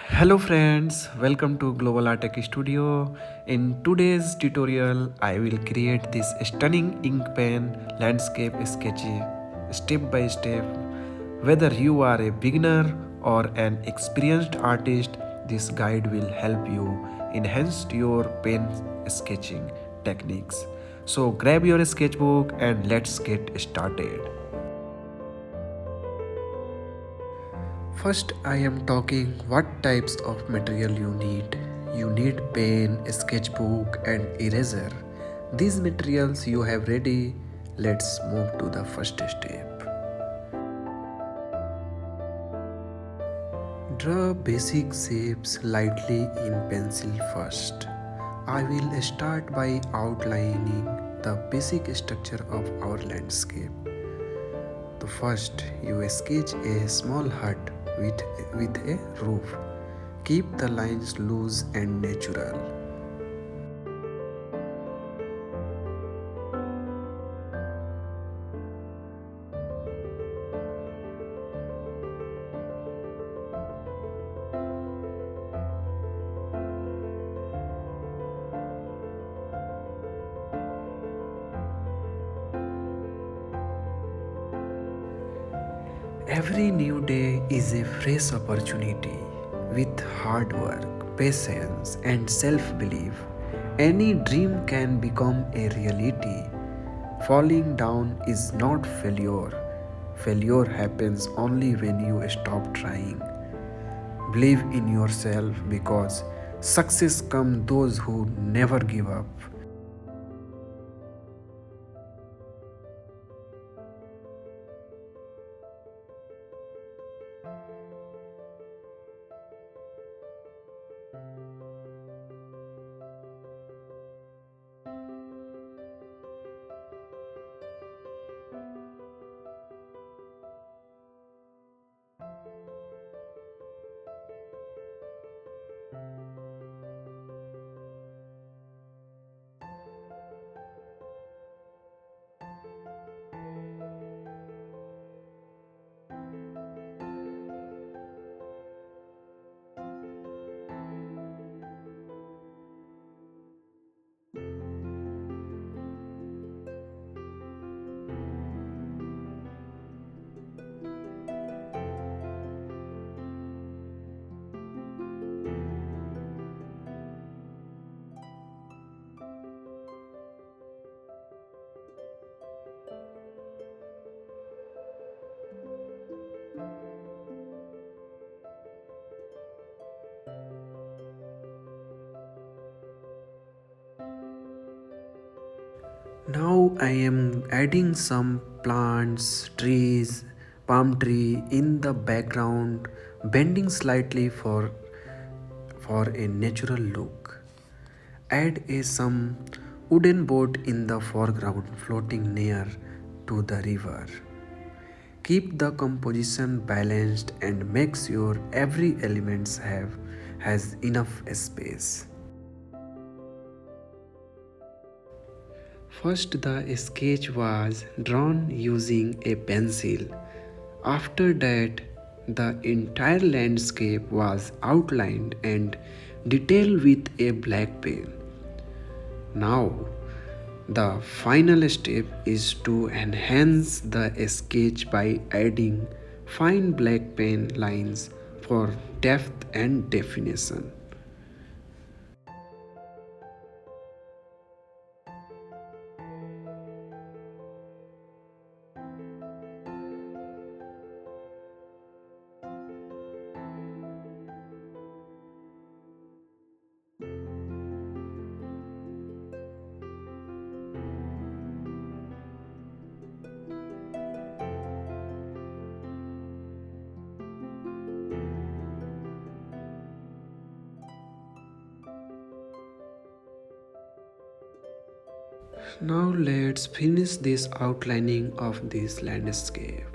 Hello friends, welcome to Global Artec Studio. In today's tutorial, I will create this stunning ink pen landscape sketch step by step. Whether you are a beginner or an experienced artist, this guide will help you enhance your pen sketching techniques. So grab your sketchbook and let's get started. First, I am talking what types of material you need. You need pen, sketchbook, and eraser. These materials you have ready. Let's move to the first step. Draw basic shapes lightly in pencil first. I will start by outlining the basic structure of our landscape. The first, you sketch a small hut with a roof. Keep the lines loose and natural. Every new day is a fresh opportunity. With hard work, patience, and self belief, any dream can become a reality. Falling down is not failure. Failure happens only when you stop trying. Believe in yourself because success comes those who never give up. Now I am adding some plants, trees, palm tree in the background, bending slightly for a natural look. Add a some wooden boat in the foreground floating near to the river. Keep the composition balanced and make sure every element has enough space. First, the sketch was drawn using a pencil. After that, the entire landscape was outlined and detailed with a black pen. Now, the final step is to enhance the sketch by adding fine black pen lines for depth and definition. Now let's finish this outlining of this landscape.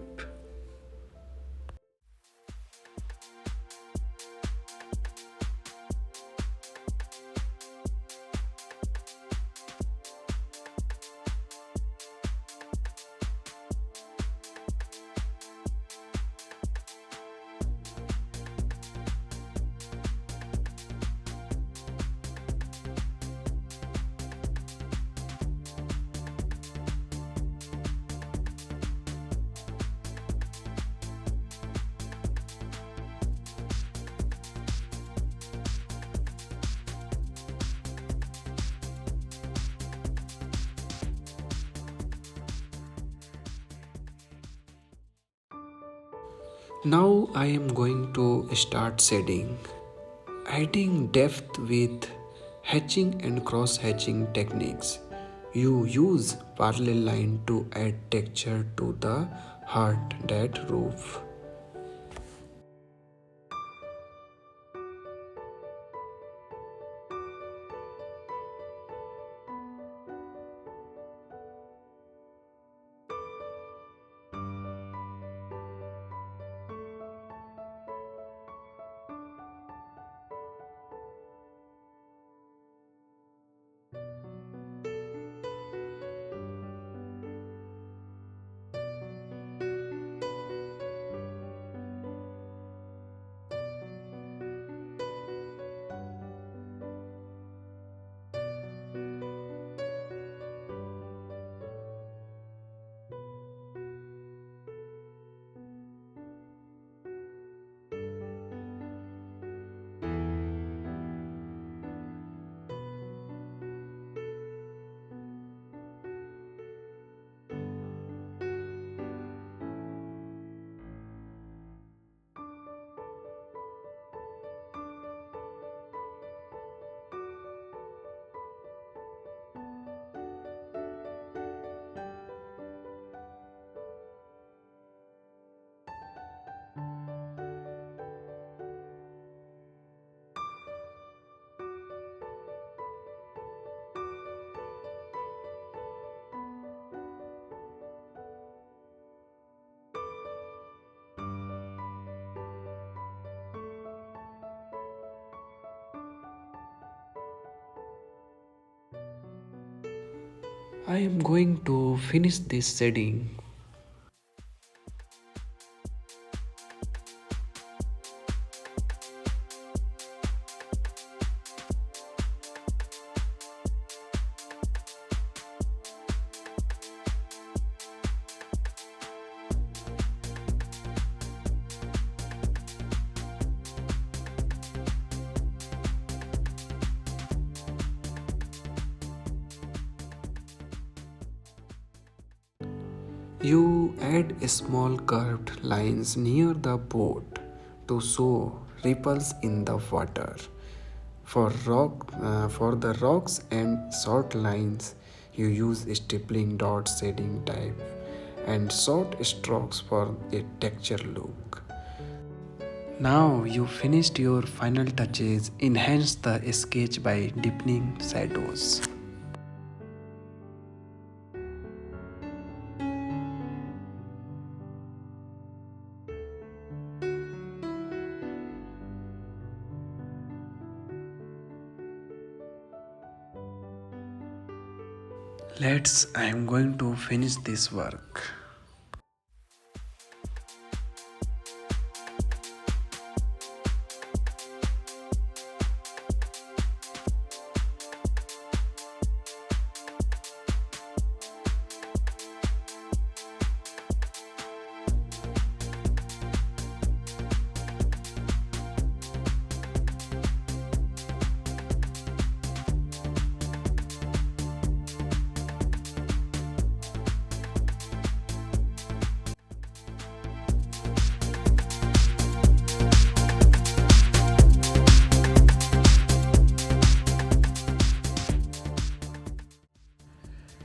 Now I am going to start shading, adding depth with hatching and cross hatching techniques. You use parallel line to add texture to the heart that roof. I am going to finish this shading. You add small curved lines near the boat to show ripples in the water. For the rocks and short lines, you use stippling dot shading type and short strokes for a texture look. Now you finished your final touches, enhance the sketch by deepening shadows. I am going to finish this work.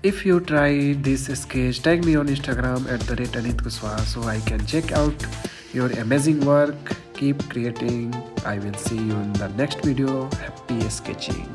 If you try this sketch, tag me on Instagram at the rate Anit Kuswa so I can check out your amazing work. Keep creating. I will see you in the next video. Happy sketching.